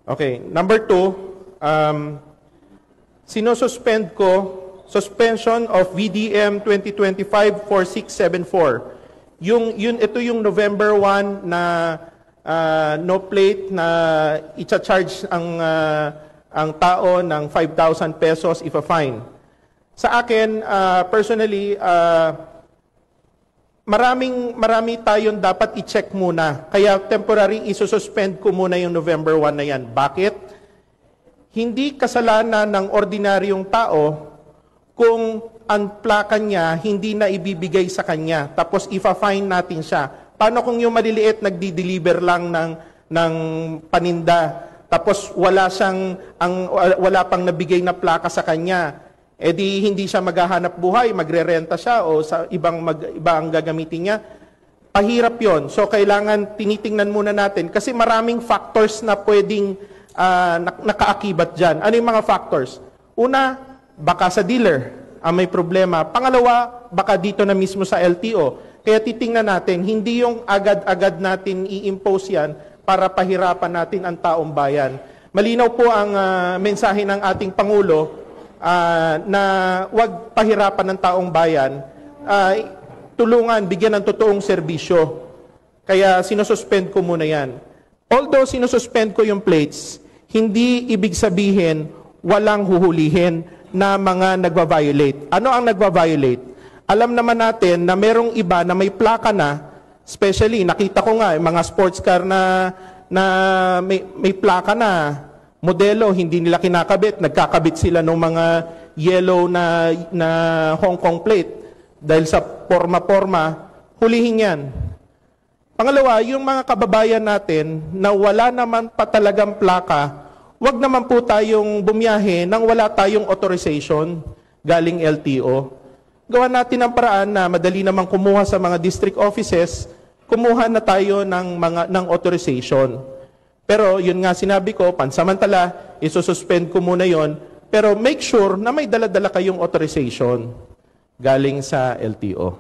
Okay. Number 2, sinususpend ko, suspension of VDM 2025-4674. Ito yung November 1 na no plate na i-charge ang tao ng 5,000 pesos if a fine. Sa akin, personally, marami tayong dapat i-check muna. Kaya temporary, isususpend ko muna yung November 1 na yan. Bakit? Hindi kasalanan ng ordinaryong tao kung ang plaka niya hindi na ibibigay sa kanya. Tapos ifa-fine natin siya. Paano kung yung maliliit nagdi-deliver lang ng paninda, tapos wala pang nabigay na plaka sa kanya? Eh di hindi siya maghahanap buhay, magrerenta siya o sa iba ang gagamitin niya. Pahirap yon. So kailangan tinitingnan muna natin kasi maraming factors na pwedeng nakaakibat dyan. Ano yung mga factors? Una, baka sa dealer ang may problema. Pangalawa, baka dito na mismo sa LTO. Kaya titingnan natin, hindi yung agad-agad natin i-impose yan para pahirapan natin ang taong bayan. Malinaw po ang mensahe ng ating Pangulo na wag pahirapan ng taong bayan, tulungan, bigyan ng totoong serbisyo. Kaya sinususpend ko muna yan. Although sinususpend ko yung plates, hindi ibig sabihin walang huhulihin na mga nagva-violate. Ano ang nagva-violate? Alam naman natin na merong iba na may plaka na, especially nakita ko nga mga sports car na may plaka na, modelo, hindi nila kinakabit. Nagkakabit sila ng mga yellow na Hong Kong plate. Dahil sa porma-porma, hulihin yan. Pangalawa, yung mga kababayan natin na wala naman pa talagang plaka, wag naman po tayong bumiyahe nang wala tayong authorization galing LTO. Gawa natin ang paraan na madali namang kumuha sa mga district offices, kumuha na tayo ng authorization. Pero yun nga sinabi ko, pansamantala, isususpend ko muna yon. Pero make sure na may dala-dala kayong authorization galing sa LTO.